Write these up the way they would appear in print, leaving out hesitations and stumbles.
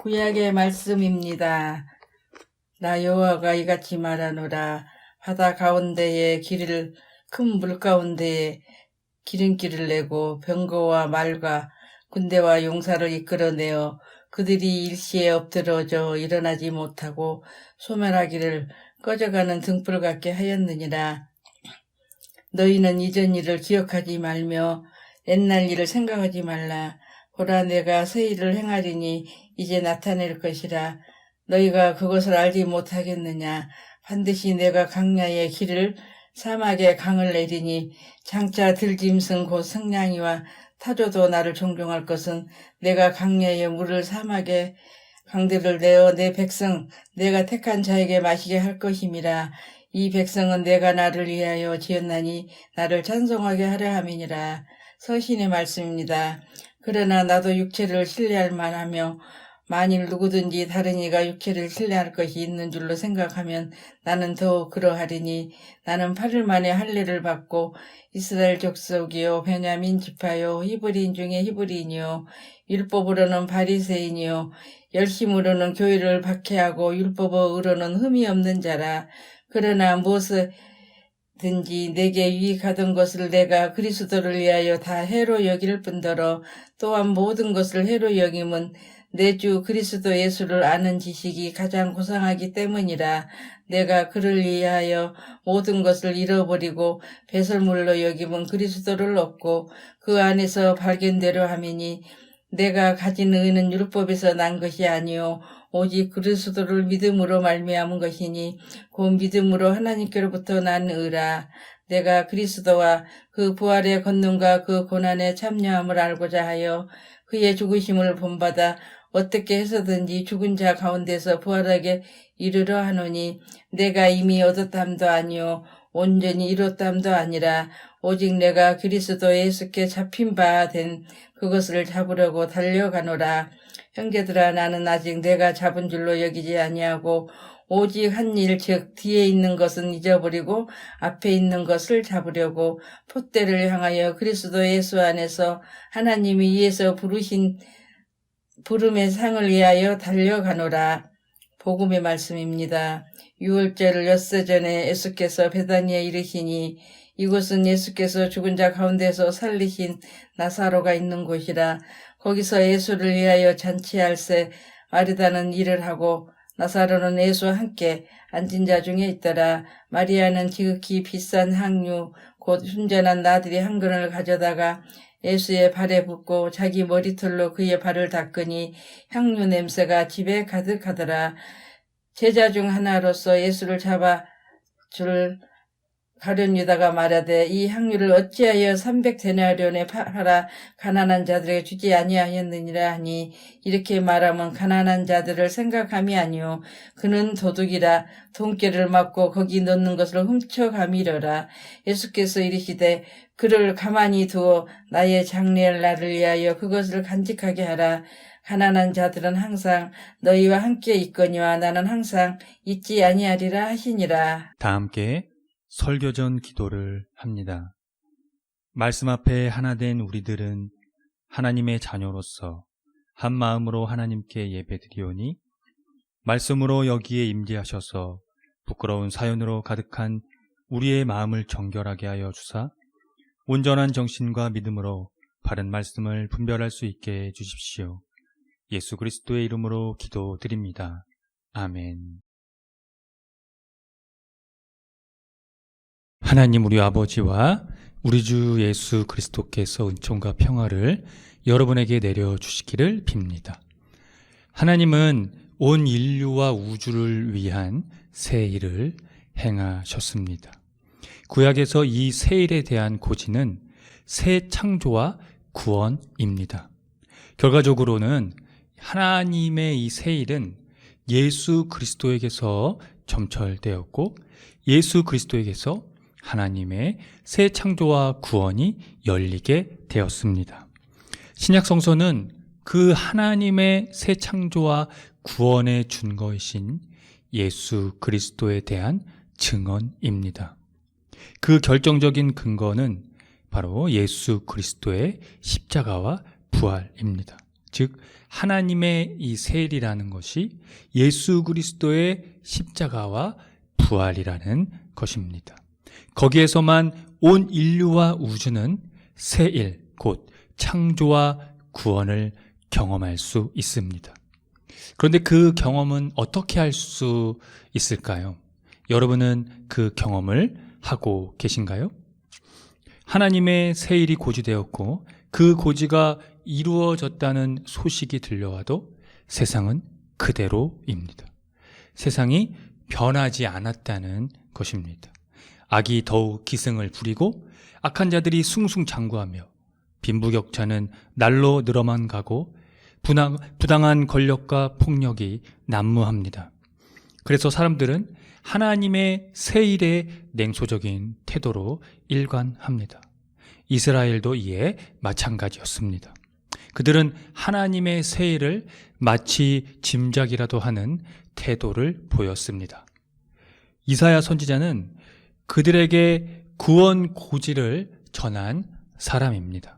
구약의 말씀입니다. 나 여호와가 이같이 말하노라. 바다 가운데에 길을 큰 물 가운데에 기름길을 내고 병거와 말과 군대와 용사를 이끌어내어 그들이 일시에 엎드러져 일어나지 못하고 소멸하기를 꺼져가는 등불 같게 하였느니라. 너희는 이전 일을 기억하지 말며 옛날 일을 생각하지 말라. 보라, 내가 새 일을 행하리니 이제 나타낼 것이라. 너희가 그것을 알지 못하겠느냐. 반드시 내가 광야의 길을 사막에 강을 내리니 장차 들짐승 곧 승냥이와 타조도 나를 존경할 것은 내가 광야의 물을 사막에 강들을 내어 내 백성 내가 택한 자에게 마시게 할 것임이라. 이 백성은 내가 나를 위하여 지었나니 나를 찬송하게 하려 함이니라. 서신의 말씀입니다. 그러나 나도 육체를 신뢰할 만하며 만일 누구든지 다른 이가 육체를 신뢰할 것이 있는 줄로 생각하면 나는 더욱 그러하리니 나는 8일 만에 할례를 받고 이스라엘 족속이요 베냐민 지파요 히브리인 중에 히브리인이요 율법으로는 바리새인이요 열심으로는 교회를 박해하고 율법으로는 흠이 없는 자라. 그러나 무엇든지 내게 유익하던 것을 내가 그리스도를 위하여 다 해로 여길 뿐더러 또한 모든 것을 해로 여김은 내 주 그리스도 예수를 아는 지식이 가장 고상하기 때문이라. 내가 그를 위하여 모든 것을 잃어버리고 배설물로 여김은 그리스도를 얻고 그 안에서 발견대로 함이니 내가 가진 의는 율법에서 난 것이 아니요 오직 그리스도를 믿음으로 말미암은 것이니 곧 믿음으로 하나님께로부터 난 의라. 내가 그리스도와 그 부활의 권능과 그 고난에 참여함을 알고자 하여 그의 죽으심을 본받아 어떻게 해서든지 죽은 자 가운데서 부활하게 이르려 하노니 내가 이미 얻었담도 아니요 온전히 이뤘담도 아니라 오직 내가 그리스도 예수께 잡힌 바 된 그것을 잡으려고 달려가노라. 형제들아, 나는 아직 내가 잡은 줄로 여기지 아니하고 오직 한 일, 즉 뒤에 있는 것은 잊어버리고 앞에 있는 것을 잡으려고 폿대를 향하여 그리스도 예수 안에서 하나님이 위에서 부르신 부름의 상을 위하여 달려가노라. 복음의 말씀입니다. 6월절 엿새 전에 예수께서 베다니에 이르시니 이곳은 예수께서 죽은 자 가운데서 살리신 나사로가 있는 곳이라. 거기서 예수를 위하여 잔치할새 마리다는 일을 하고 나사로는 예수와 함께 앉은 자 중에 있더라. 마리아는 지극히 비싼 향유 곧 순전한 나들이 한 근을 가져다가 예수의 발에 붓고 자기 머리털로 그의 발을 닦으니 향유 냄새가 집에 가득하더라. 제자 중 하나로서 예수를 잡아 줄 가룟 유다가 말하되 이 향유를 어찌하여 300데나리온에 팔아 가난한 자들에게 주지 아니하였느니라 하니 이렇게 말하면 가난한 자들을 생각함이 아니요 그는 도둑이라 돈깨를 맞고 거기 넣는 것을 훔쳐가미려라. 예수께서 이르시되 그를 가만히 두어 나의 장래의 날을 위하여 그것을 간직하게 하라. 가난한 자들은 항상 너희와 함께 있거니와 나는 항상 있지 아니하리라 하시니라. 다 함께 설교전 기도를 합니다. 말씀 앞에 하나 된 우리들은 하나님의 자녀로서 한 마음으로 하나님께 예배드리오니 말씀으로 여기에 임재하셔서 부끄러운 사연으로 가득한 우리의 마음을 정결하게 하여 주사 온전한 정신과 믿음으로 바른 말씀을 분별할 수 있게 해주십시오. 예수 그리스도의 이름으로 기도드립니다. 아멘. 하나님 우리 아버지와 우리 주 예수 그리스도께서 은총과 평화를 여러분에게 내려주시기를 빕니다. 하나님은 온 인류와 우주를 위한 새 일을 행하셨습니다. 구약에서 이 새 일에 대한 고지는 새 창조와 구원입니다. 결과적으로는 하나님의 이 새 일은 예수 그리스도에게서 점철되었고 예수 그리스도에게서 하나님의 새 창조와 구원이 열리게 되었습니다. 신약 성서는 그 하나님의 새 창조와 구원의 준거이신 예수 그리스도에 대한 증언입니다. 그 결정적인 근거는 바로 예수 그리스도의 십자가와 부활입니다. 즉 하나님의 이 세일이라는 것이 예수 그리스도의 십자가와 부활이라는 것입니다. 거기에서만 온 인류와 우주는 세일, 곧 창조와 구원을 경험할 수 있습니다. 그런데 그 경험은 어떻게 할 수 있을까요? 여러분은 그 경험을 하고 계신가요? 하나님의 세일이 고지되었고 그 고지가 이루어졌다는 소식이 들려와도 세상은 그대로입니다. 세상이 변하지 않았다는 것입니다. 악이 더욱 기승을 부리고 악한 자들이 숭숭장구하며 빈부격차는 날로 늘어만 가고 부당한 권력과 폭력이 난무합니다. 그래서 사람들은 하나님의 세일에 냉소적인 태도로 일관합니다. 이스라엘도 이에 마찬가지였습니다. 그들은 하나님의 세일을 마치 짐작이라도 하는 태도를 보였습니다. 이사야 선지자는 그들에게 구원 고지를 전한 사람입니다.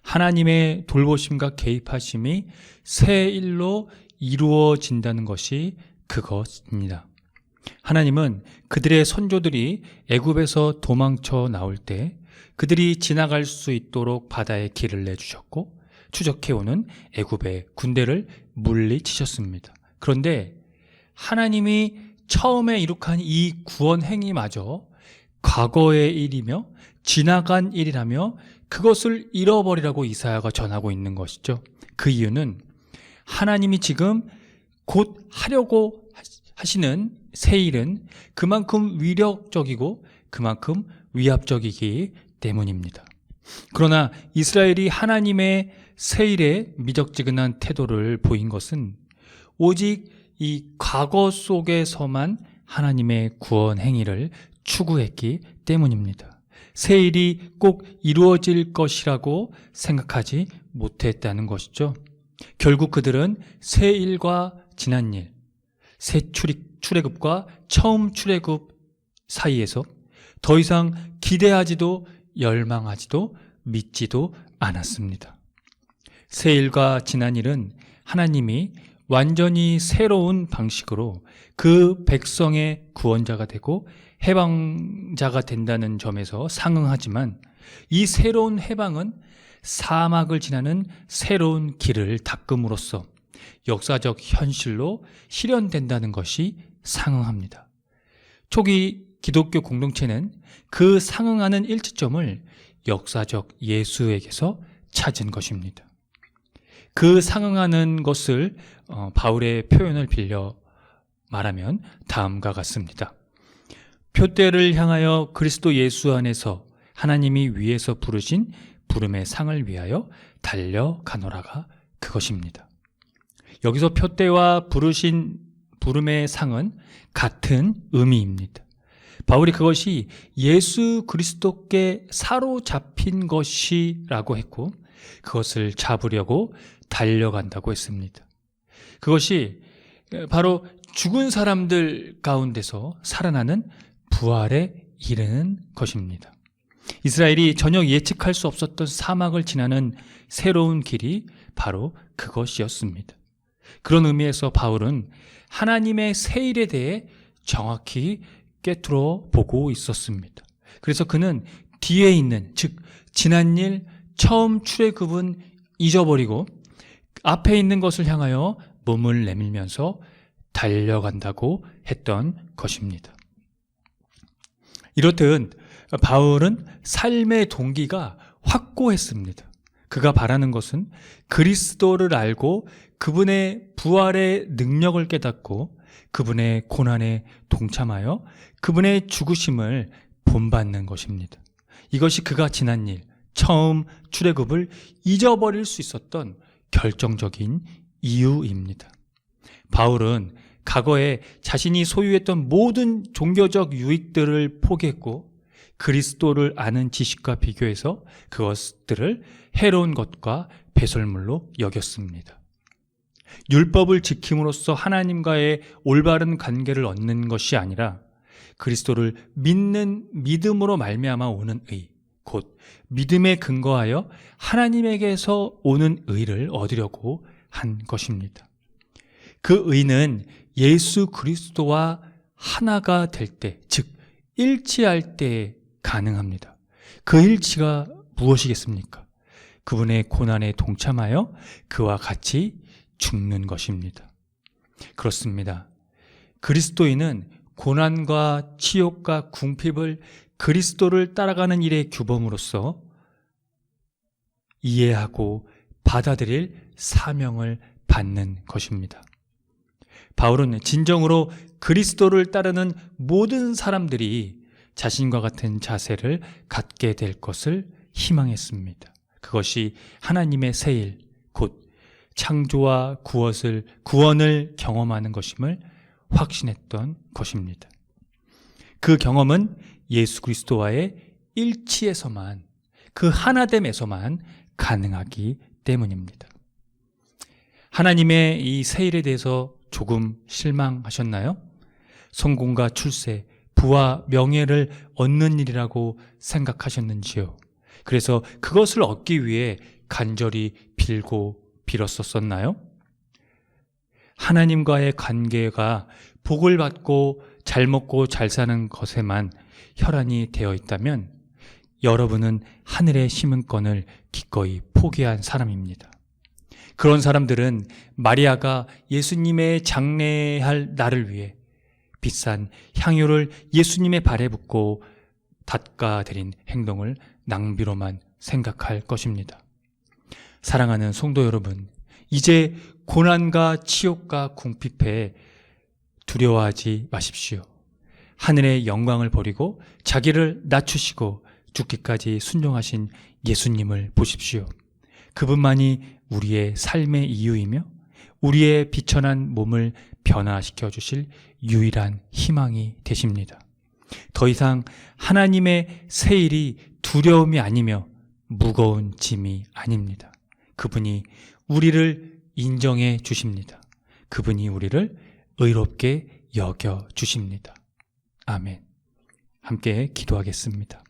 하나님의 돌보심과 개입하심이 세일로 이루어진다는 것이 그것입니다. 하나님은 그들의 선조들이 애굽에서 도망쳐 나올 때 그들이 지나갈 수 있도록 바다에 길을 내주셨고 추적해오는 애굽의 군대를 물리치셨습니다. 그런데 하나님이 처음에 이룩한 이 구원 행위마저 과거의 일이며 지나간 일이라며 그것을 잃어버리라고 이사야가 전하고 있는 것이죠. 그 이유는 하나님이 지금 곧 하려고 하시는 세일은 그만큼 위력적이고 그만큼 위압적이기 때문입니다. 그러나 이스라엘이 하나님의 세일에 미적지근한 태도를 보인 것은 오직 이 과거 속에서만 하나님의 구원 행위를 추구했기 때문입니다. 세일이 꼭 이루어질 것이라고 생각하지 못했다는 것이죠. 결국 그들은 세일과 지난 일, 새 출애굽과 처음 출애굽 사이에서 더 이상 기대하지도 열망하지도 믿지도 않았습니다. 세일과 지난 일은 하나님이 완전히 새로운 방식으로 그 백성의 구원자가 되고 해방자가 된다는 점에서 상응하지만 이 새로운 해방은 사막을 지나는 새로운 길을 닦음으로써 역사적 현실로 실현된다는 것이 상응합니다. 초기 기독교 공동체는 그 상응하는 일치점을 역사적 예수에게서 찾은 것입니다. 그 상응하는 것을 바울의 표현을 빌려 말하면 다음과 같습니다. 표대를 향하여 그리스도 예수 안에서 하나님이 위에서 부르신 부름의 상을 위하여 달려가노라가 그것입니다. 여기서 표대와 부르신 부름의 상은 같은 의미입니다. 바울이 그것이 예수 그리스도께 사로잡힌 것이라고 했고 그것을 잡으려고 달려간다고 했습니다. 그것이 바로 죽은 사람들 가운데서 살아나는 부활에 이르는 것입니다. 이스라엘이 전혀 예측할 수 없었던 사막을 지나는 새로운 길이 바로 그것이었습니다. 그런 의미에서 바울은 하나님의 세일에 대해 정확히 꿰뚫어 보고 있었습니다. 그래서 그는 뒤에 있는, 즉 지난 일, 처음 출애굽은 잊어버리고 앞에 있는 것을 향하여 몸을 내밀면서 달려간다고 했던 것입니다. 이렇듯 바울은 삶의 동기가 확고했습니다. 그가 바라는 것은 그리스도를 알고 그분의 부활의 능력을 깨닫고 그분의 고난에 동참하여 그분의 죽으심을 본받는 것입니다. 이것이 그가 지난 일, 처음 출애굽을 잊어버릴 수 있었던 결정적인 이유입니다. 바울은 과거에 자신이 소유했던 모든 종교적 유익들을 포기했고 그리스도를 아는 지식과 비교해서 그것들을 해로운 것과 배설물로 여겼습니다. 율법을 지킴으로써 하나님과의 올바른 관계를 얻는 것이 아니라 그리스도를 믿는 믿음으로 말미암아 오는 의, 곧 믿음에 근거하여 하나님에게서 오는 의를 얻으려고 한 것입니다. 그 의는 예수 그리스도와 하나가 될 때, 즉 일치할 때 가능합니다. 그 일치가 무엇이겠습니까? 그분의 고난에 동참하여 그와 같이 죽는 것입니다. 그렇습니다. 그리스도인은 고난과 치욕과 궁핍을 그리스도를 따라가는 일의 규범으로서 이해하고 받아들일 사명을 받는 것입니다. 바울은 진정으로 그리스도를 따르는 모든 사람들이 자신과 같은 자세를 갖게 될 것을 희망했습니다. 그것이 하나님의 새 일, 곧 창조와 구원을 경험하는 것임을 확신했던 것입니다. 그 경험은 예수 그리스도와의 일치에서만, 그 하나됨에서만 가능하기 때문입니다. 하나님의 이 새 일에 대해서 조금 실망하셨나요? 성공과 출세, 부와 명예를 얻는 일이라고 생각하셨는지요? 그래서 그것을 얻기 위해 간절히 빌고 빌었었나요? 하나님과의 관계가 복을 받고 잘 먹고 잘 사는 것에만 혈안이 되어 있다면 여러분은 하늘의 심은권을 기꺼이 포기한 사람입니다. 그런 사람들은 마리아가 예수님의 장례할 날을 위해 비싼 향유를 예수님의 발에 붓고 닦아드린 행동을 낭비로만 생각할 것입니다. 사랑하는 성도 여러분, 이제 고난과 치욕과 궁핍에 두려워하지 마십시오. 하늘의 영광을 버리고 자기를 낮추시고 죽기까지 순종하신 예수님을 보십시오. 그분만이 우리의 삶의 이유이며 우리의 비천한 몸을 변화시켜 주실 유일한 희망이 되십니다. 더 이상 하나님의 새 일이 두려움이 아니며 무거운 짐이 아닙니다. 그분이 우리를 인정해 주십니다. 그분이 우리를 의롭게 여겨 주십니다. 아멘. 함께 기도하겠습니다.